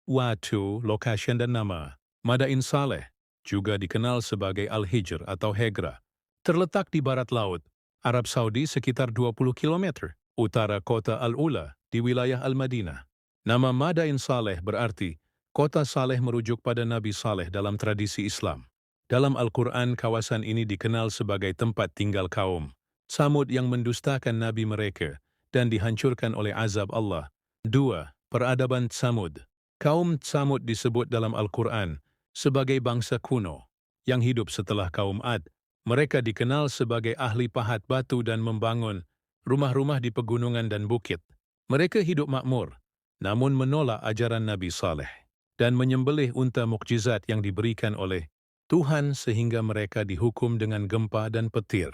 waktu, lokasi dan nama. Madain Saleh, juga dikenal sebagai Al-Hijr atau Hegra, terletak di barat laut, Arab Saudi sekitar 20 kilometer utara kota Al-Ula di wilayah Al-Madinah. Nama Madain Saleh berarti, kota Saleh merujuk pada Nabi Saleh dalam tradisi Islam. Dalam Al-Quran, kawasan ini dikenal sebagai tempat tinggal kaum Samud yang mendustakan Nabi mereka dan dihancurkan oleh azab Allah. 2. Peradaban Samud. Kaum Samud disebut dalam Al-Quran sebagai bangsa kuno yang hidup setelah kaum Ad. Mereka dikenal sebagai ahli pahat batu dan membangun rumah-rumah di pegunungan dan bukit. Mereka hidup makmur, namun menolak ajaran Nabi Saleh dan menyembelih unta mukjizat yang diberikan oleh Tuhan sehingga mereka dihukum dengan gempa dan petir.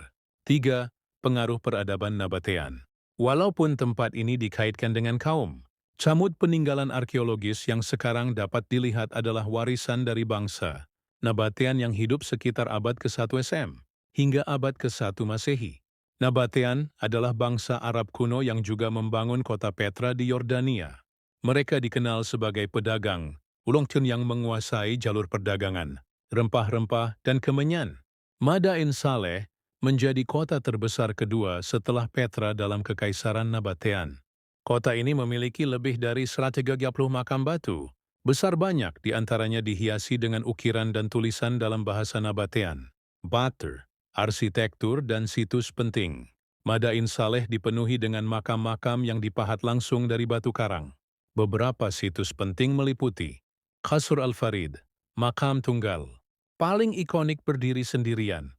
3. Pengaruh peradaban Nabatean. Walaupun tempat ini dikaitkan dengan kaum Samud, peninggalan arkeologis yang sekarang dapat dilihat adalah warisan dari bangsa Nabatean yang hidup sekitar abad ke-1 SM hingga abad ke-1 Masehi. Nabatean adalah bangsa Arab kuno yang juga membangun kota Petra di Yordania. Mereka dikenal sebagai pedagang, ulongcun yang menguasai jalur perdagangan, rempah-rempah, dan kemenyan. Madain Saleh menjadi kota terbesar kedua setelah Petra dalam Kekaisaran Nabatean. Kota ini memiliki lebih dari 130 makam batu. Besar banyak di antaranya dihiasi dengan ukiran dan tulisan dalam bahasa Nabatean. Bater, arsitektur dan situs penting. Madain Saleh dipenuhi dengan makam-makam yang dipahat langsung dari batu karang. Beberapa situs penting meliputi Qasr Al-Farid, makam tunggal, paling ikonik berdiri sendirian,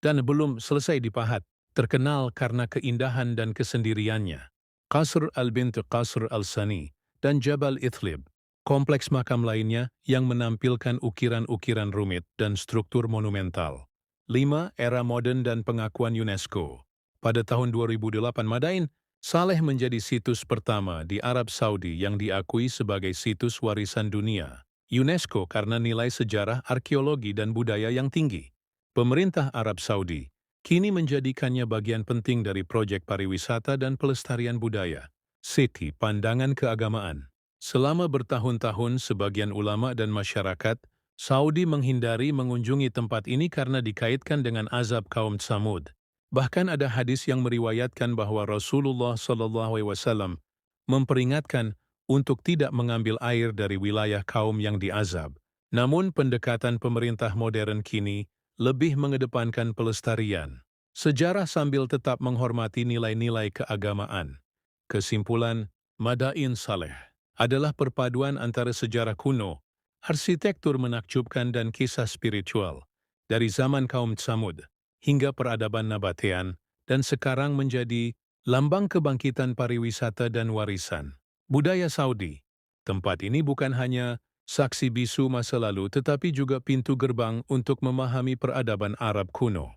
dan belum selesai dipahat, terkenal karena keindahan dan kesendiriannya. Qasr al-Bint Qasr al-Sani dan Jabal Ithlib, kompleks makam lainnya yang menampilkan ukiran-ukiran rumit dan struktur monumental. 5. Era modern dan pengakuan UNESCO. Pada tahun 2008, Madain Saleh menjadi situs pertama di Arab Saudi yang diakui sebagai situs warisan dunia UNESCO karena nilai sejarah, arkeologi, dan budaya yang tinggi. Pemerintah Arab Saudi kini menjadikannya bagian penting dari proyek pariwisata dan pelestarian budaya. Siti pandangan keagamaan. Selama bertahun-tahun sebagian ulama dan masyarakat Saudi menghindari mengunjungi tempat ini karena dikaitkan dengan azab kaum Tsamud. Bahkan ada hadis yang meriwayatkan bahwa Rasulullah SAW memperingatkan untuk tidak mengambil air dari wilayah kaum yang diazab. Namun pendekatan pemerintah modern kini lebih mengedepankan pelestarian sejarah sambil tetap menghormati nilai-nilai keagamaan. Kesimpulan, Madain Saleh adalah perpaduan antara sejarah kuno, arsitektur menakjubkan dan kisah spiritual dari zaman kaum Tsamud hingga peradaban Nabatean dan sekarang menjadi lambang kebangkitan pariwisata dan warisan budaya Saudi. Tempat ini bukan hanya saksi bisu masa lalu tetapi juga pintu gerbang untuk memahami peradaban Arab kuno.